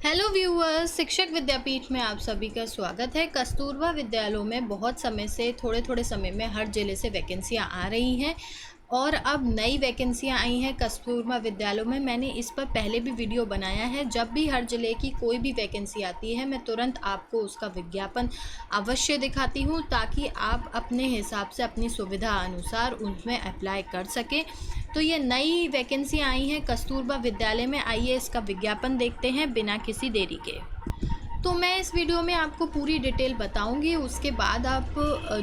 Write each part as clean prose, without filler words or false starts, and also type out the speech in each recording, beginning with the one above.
Hello viewers, शिक्षक विद्यापीठ में आप सभी का स्वागत है। कस्तूरबा विद्यालयों में बहुत समय से थोड़े समय में हर जिले से वैकेंसियां आ रही हैं और अब नई वैकेंसियां आई हैं कस्तूरबा विद्यालयों में। मैंने इस पर पहले भी वीडियो बनाया है। जब भी हर जिले की कोई भी वैकेंसी आती है मैं तुरंत आपको उसका विज्ञापन अवश्य दिखाती हूँ ताकि आप अपने हिसाब से अपनी सुविधा अनुसार उसमें अप्लाई कर सकें। तो ये नई वैकेंसी आई हैं कस्तूरबा विद्यालय में। आइए इसका विज्ञापन देखते हैं बिना किसी देरी के। तो मैं इस वीडियो में आपको पूरी डिटेल बताऊंगी। उसके बाद आप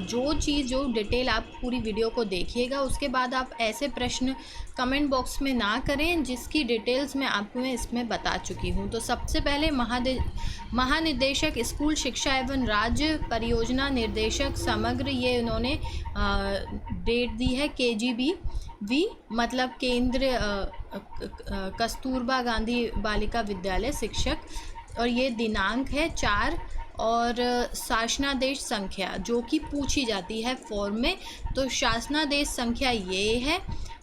जो डिटेल आप पूरी वीडियो को देखिएगा, उसके बाद आप ऐसे प्रश्न कमेंट बॉक्स में ना करें जिसकी डिटेल्स मैं आपको इसमें बता चुकी हूं। तो सबसे पहले महानिदेशक स्कूल शिक्षा एवं राज्य परियोजना निर्देशक समग्र, ये इन्होंने डेट दी है KGB मतलब केंद्र कस्तूरबा गांधी बालिका विद्यालय शिक्षक, और ये दिनांक है 4 और शासनादेश संख्या जो कि पूछी जाती है फॉर्म में। तो शासनादेश संख्या ये है,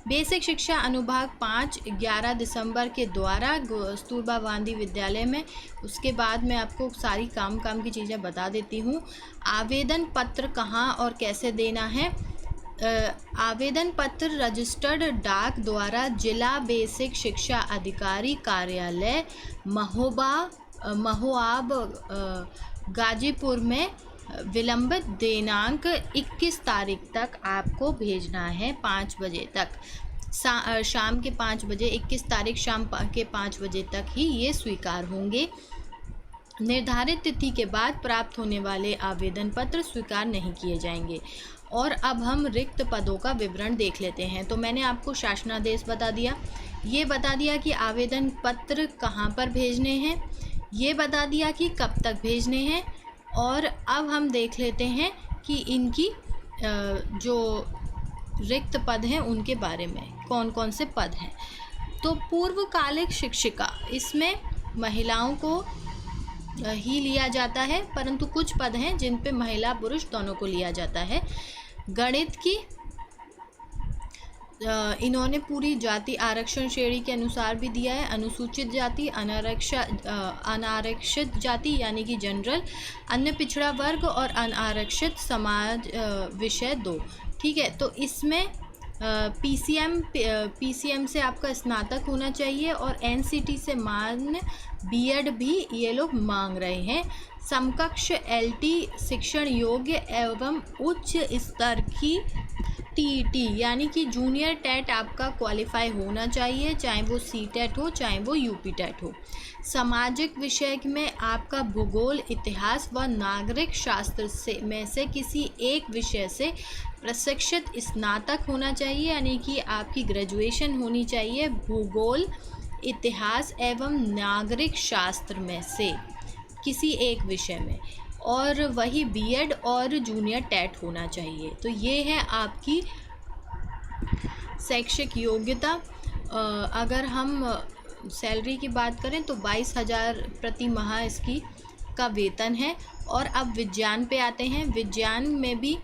बेसिक शिक्षा अनुभाग 5 11 दिसंबर के द्वारा कस्तूरबा गांधी विद्यालय में। उसके बाद मैं आपको सारी काम की चीज़ें बता देती हूँ। आवेदन पत्र कहाँ और कैसे देना है। आवेदन पत्र रजिस्टर्ड डाक द्वारा जिला बेसिक शिक्षा अधिकारी कार्यालय महोआब गाजीपुर में विलंबित दिनांक 21 तारीख तक आपको भेजना है 5 बजे तक, शाम के 5 बजे। 21 तारीख शाम के 5 बजे तक ही ये स्वीकार होंगे। निर्धारित तिथि के बाद प्राप्त होने वाले आवेदन पत्र स्वीकार नहीं किए जाएंगे। और अब हम रिक्त पदों का विवरण देख लेते हैं। तो मैंने आपको शासनादेश बता दिया, ये बता दिया कि आवेदन पत्र कहाँ पर भेजने हैं, ये बता दिया कि कब तक भेजने हैं। और अब हम देख लेते हैं कि इनकी जो रिक्त पद हैं उनके बारे में, कौन कौन से पद हैं। तो पूर्वकालिक शिक्षिका, इसमें महिलाओं को ही लिया जाता है, परंतु कुछ पद हैं जिन पे महिला पुरुष दोनों को लिया जाता है। गणित की इन्होंने पूरी जाति आरक्षण श्रेणी के अनुसार भी दिया है। अनुसूचित जाति, अनारक्षित जाति यानी कि जनरल, अन्य पिछड़ा वर्ग और अनारक्षित समाज विषय 2। ठीक है, तो इसमें PCM से आपका स्नातक होना चाहिए और NCT से मान्य B.Ed भी ये लोग मांग रहे हैं। समकक्ष LT शिक्षण योग्य एवं उच्च स्तर की TET यानी कि जूनियर टेट आपका क्वालिफाई होना चाहिए, चाहे वो CTET हो चाहे वो UPTET हो। सामाजिक विषय में आपका भूगोल, इतिहास व नागरिक शास्त्र में से किसी एक विषय से प्रशिक्षित स्नातक होना चाहिए, यानी कि आपकी ग्रेजुएशन होनी चाहिए भूगोल, इतिहास एवं नागरिक शास्त्र में से किसी एक विषय में, और वही B.Ed और जूनियर टेट होना चाहिए। तो ये है आपकी शैक्षिक योग्यता। अगर हम सैलरी की बात करें तो 22,000 प्रति माह इसकी का वेतन है। और अब विज्ञान पे आते हैं। विज्ञान में भी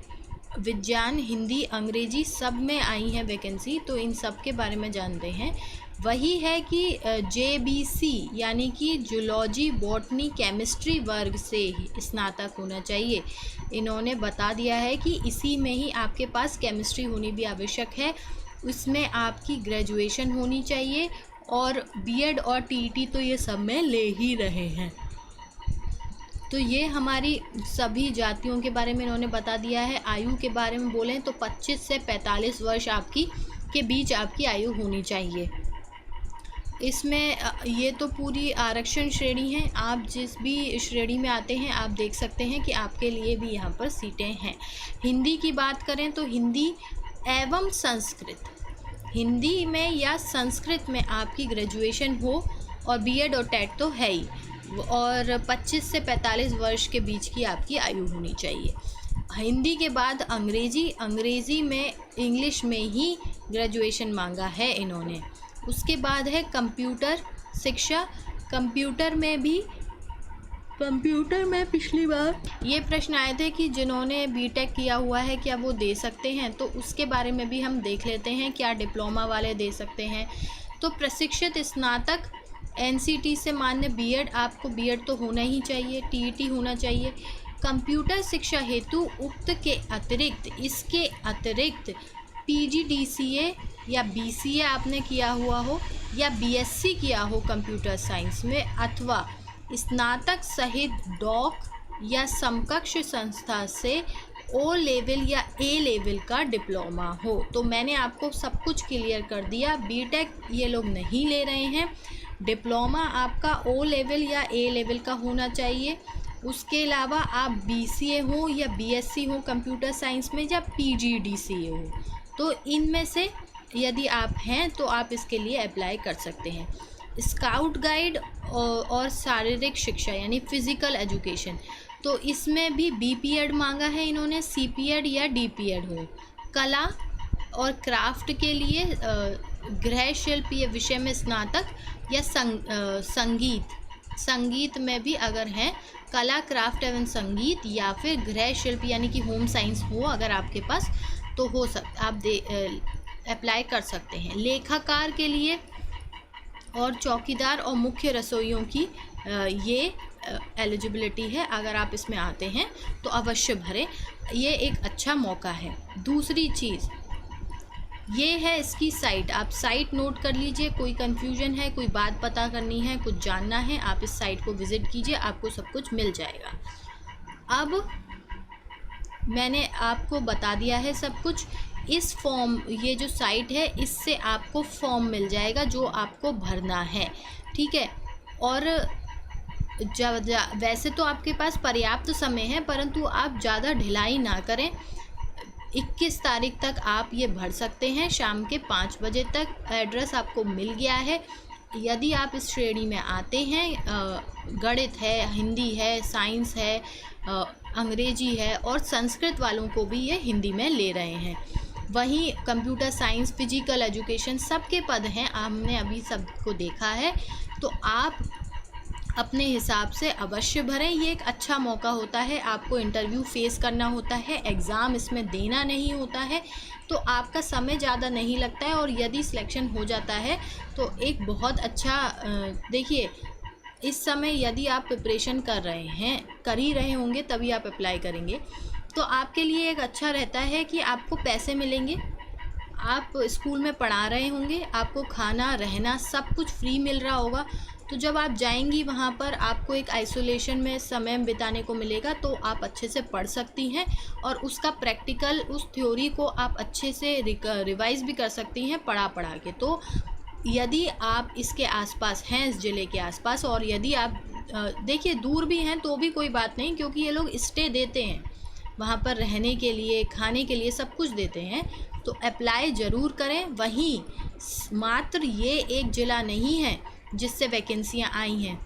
विज्ञान, हिंदी, अंग्रेजी सब में आई है वैकेंसी, तो इन सब के बारे में जानते हैं। वही है कि JBC यानी कि जूलॉजी, बॉटनी, केमिस्ट्री वर्ग से स्नातक होना चाहिए। इन्होंने बता दिया है कि इसी में ही आपके पास केमिस्ट्री होनी भी आवश्यक है, उसमें आपकी ग्रेजुएशन होनी चाहिए। और B.Ed और TET तो ये सब में ले ही रहे हैं। तो ये हमारी सभी जातियों के बारे में इन्होंने बता दिया है। आयु के बारे में बोलें तो 25 से 45 वर्ष के बीच आपकी आयु होनी चाहिए। इसमें ये तो पूरी आरक्षण श्रेणी है। आप जिस भी श्रेणी में आते हैं आप देख सकते हैं कि आपके लिए भी यहाँ पर सीटें हैं। हिंदी की बात करें तो हिंदी एवं संस्कृत, हिंदी में या संस्कृत में आपकी ग्रेजुएशन हो और B.Ed और टेट तो है ही, और 25 से 45 वर्ष के बीच की आपकी आयु होनी चाहिए। हिंदी के बाद अंग्रेज़ी में, इंग्लिश में ही ग्रेजुएशन मांगा है इन्होंने। उसके बाद है कंप्यूटर शिक्षा। कंप्यूटर में पिछली बार ये प्रश्न आए थे कि जिन्होंने B.Tech किया हुआ है क्या वो दे सकते हैं, तो उसके बारे में भी हम देख लेते हैं। क्या डिप्लोमा वाले दे सकते हैं। तो प्रशिक्षित स्नातक एनसीटी से मान्य बीएड, आपको बीएड तो होना ही चाहिए, टीईटी होना चाहिए। कंप्यूटर शिक्षा हेतु उक्त के अतिरिक्त, इसके अतिरिक्त पीजीडीसीए या बीसीए आपने किया हुआ हो या बीएससी किया हो कंप्यूटर साइंस में, अथवा स्नातक सहित डॉक या समकक्ष संस्था से ओ लेवल या ए लेवल का डिप्लोमा हो। तो मैंने आपको सब कुछ क्लियर कर दिया। बीटेक ये लोग नहीं ले रहे हैं, डिप्लोमा आपका ओ लेवल या ए लेवल का होना चाहिए। उसके अलावा आप बीसीए हो या बीएससी हो कंप्यूटर साइंस में या पीजीडीसीए हो, तो इनमें से यदि आप हैं तो आप इसके लिए अप्लाई कर सकते हैं। स्काउट गाइड और शारीरिक शिक्षा यानी फिज़िकल एजुकेशन, तो इसमें भी बीपीएड मांगा है इन्होंने, सीपीएड या डीपीएड हो। कला और क्राफ्ट के लिए गृह शिल्प ये विषय में स्नातक या संगीत में भी अगर हैं, कला, क्राफ्ट एवं संगीत, या फिर गृह शिल्प यानी कि होम साइंस हो अगर आपके पास, तो हो सकता आप अप्लाई कर सकते हैं। लेखाकार के लिए और चौकीदार और मुख्य रसोइयों की ये एलिजिबिलिटी है। अगर आप इसमें आते हैं तो अवश्य भरें, ये एक अच्छा मौका है। दूसरी चीज़ ये है इसकी साइट, आप साइट नोट कर लीजिए। कोई कन्फ्यूजन है, कोई बात पता करनी है, कुछ जानना है, आप इस साइट को विज़िट कीजिए, आपको सब कुछ मिल जाएगा। अब मैंने आपको बता दिया है सब कुछ। इस फॉर्म, ये जो साइट है, इससे आपको फॉर्म मिल जाएगा जो आपको भरना है, ठीक है। और वैसे तो आपके पास पर्याप्त समय है, परंतु आप ज़्यादा ढिलाई ना करें। 21 तारीख तक आप ये भर सकते हैं शाम के 5 बजे तक। एड्रेस आपको मिल गया है। यदि आप इस श्रेणी में आते हैं, गणित है, हिंदी है, साइंस है, अंग्रेजी है और संस्कृत वालों को भी ये हिंदी में ले रहे हैं। वहीं कंप्यूटर साइंस, फिजिकल एजुकेशन सबके पद हैं, हमने अभी सबको देखा है। तो आप अपने हिसाब से अवश्य भरें। ये एक अच्छा मौका होता है, आपको इंटरव्यू फेस करना होता है, एग्ज़ाम इसमें देना नहीं होता है, तो आपका समय ज़्यादा नहीं लगता है। और यदि सिलेक्शन हो जाता है तो एक बहुत अच्छा, देखिए इस समय यदि आप प्रिपरेशन कर ही रहे होंगे तभी आप अप्लाई करेंगे, तो आपके लिए एक अच्छा रहता है कि आपको पैसे मिलेंगे, आप स्कूल में पढ़ा रहे होंगे, आपको खाना रहना सब कुछ फ्री मिल रहा होगा। तो जब आप जाएंगी वहाँ पर आपको एक आइसोलेशन में समय बिताने को मिलेगा, तो आप अच्छे से पढ़ सकती हैं और उसका प्रैक्टिकल, उस थ्योरी को आप अच्छे से रिवाइज़ भी कर सकती हैं पढ़ा के। तो यदि आप इसके आसपास हैं, इस ज़िले के आसपास, और यदि आप देखिए दूर भी हैं तो भी कोई बात नहीं, क्योंकि ये लोग स्टे देते हैं वहाँ पर, रहने के लिए, खाने के लिए सब कुछ देते हैं। तो अप्लाई ज़रूर करें। वहीं मात्र ये एक ज़िला नहीं है जिससे वैकेंसियाँ आई हैं,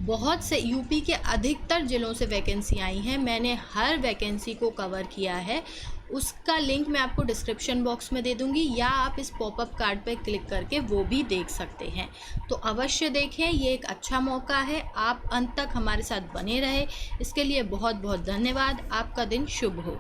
बहुत से यूपी के अधिकतर ज़िलों से वैकेंसी आई हैं। मैंने हर वैकेंसी को कवर किया है, उसका लिंक मैं आपको डिस्क्रिप्शन बॉक्स में दे दूंगी, या आप इस पॉपअप कार्ड पर क्लिक करके वो भी देख सकते हैं। तो अवश्य देखें, ये एक अच्छा मौका है। आप अंत तक हमारे साथ बने रहे, इसके लिए बहुत बहुत धन्यवाद। आपका दिन शुभ हो।